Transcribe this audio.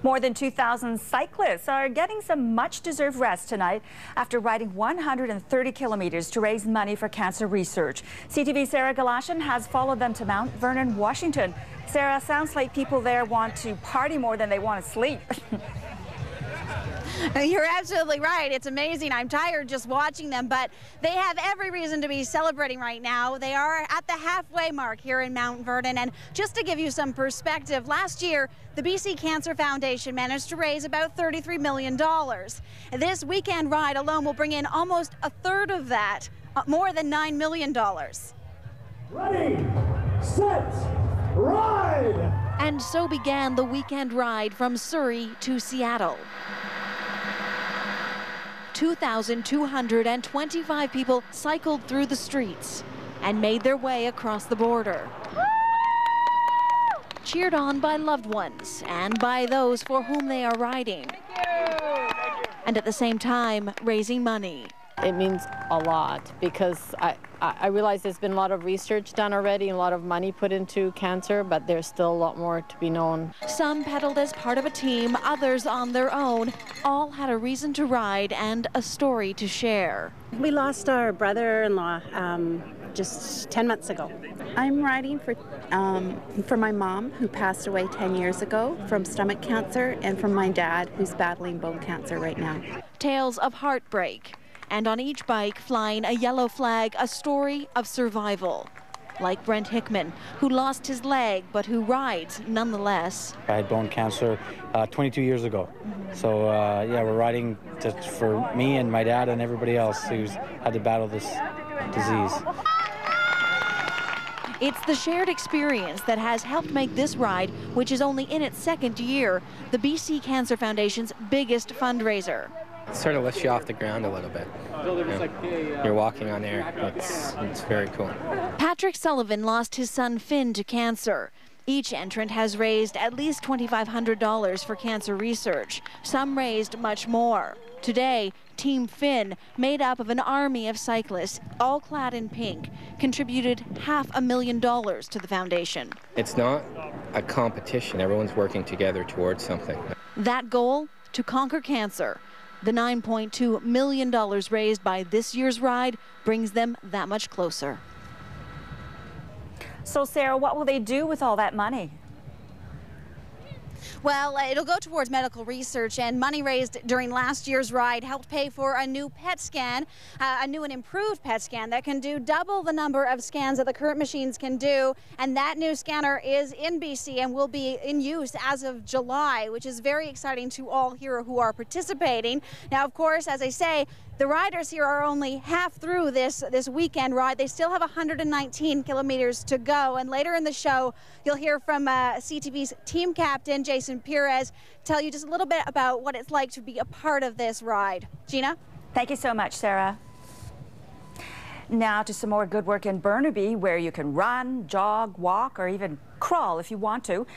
More than 2,000 cyclists are getting some much-deserved rest tonight after riding 130 kilometers to raise money for cancer research. CTV's Sarah Galashan has followed them to Mount Vernon, Washington. Sarah, sounds like people there want to party more than they want to sleep. You're absolutely right. It's amazing. I'm tired just watching them, but they have every reason to be celebrating right now. They are at the halfway mark here in Mount Vernon. And just to give you some perspective, last year, the BC Cancer Foundation managed to raise about $33 million. This weekend ride alone will bring in almost a third of that, more than $9 million. Ready, set, ride! And so began the weekend ride from Surrey to Seattle. 2,225 people cycled through the streets and made their way across the border. Cheered on by loved ones and by those for whom they are riding. And at the same time, raising money. It means a lot because I realize there's been a lot of research done already and a lot of money put into cancer, but there's still a lot more to be known. Some pedaled as part of a team, others on their own. All had a reason to ride and a story to share. We lost our brother-in-law just 10 months ago. I'm riding for my mom, who passed away 10 years ago from stomach cancer, and from my dad, who's battling bone cancer right now. Tales of heartbreak. And on each bike, flying a yellow flag, a story of survival. Like Brent Hickman, who lost his leg, but who rides nonetheless. I had bone cancer 22 years ago. So yeah, we're riding just for me and my dad and everybody else who's had to battle this disease. It's the shared experience that has helped make this ride, which is only in its second year, the BC Cancer Foundation's biggest fundraiser. It sort of lifts you off the ground a little bit. You're walking on air. It's very cool. Patrick Sullivan lost his son Finn to cancer. Each entrant has raised at least $2,500 for cancer research. Some raised much more. Today, Team Finn, made up of an army of cyclists, all clad in pink, contributed $500,000 to the foundation. It's not a competition. Everyone's working together towards something. That goal? To conquer cancer. The $9.2 million raised by this year's ride brings them that much closer. So, Sarah, what will they do with all that money? Well, it'll go towards medical research, and money raised during last year's ride helped pay for a new PET scan, a new and improved PET scan that can do double the number of scans that the current machines can do. And that new scanner is in BC and will be in use as of July, which is very exciting to all here who are participating. Now, of course, as I say, the riders here are only half through this weekend ride. They still have 119 kilometers to go. And later in the show, you'll hear from CTV's team captain, Jason Perez, tell you just a little bit about what it's like to be a part of this ride. Gina? Thank you so much, Sarah. Now to some more good work in Burnaby, where you can run, jog, walk, or even crawl if you want to.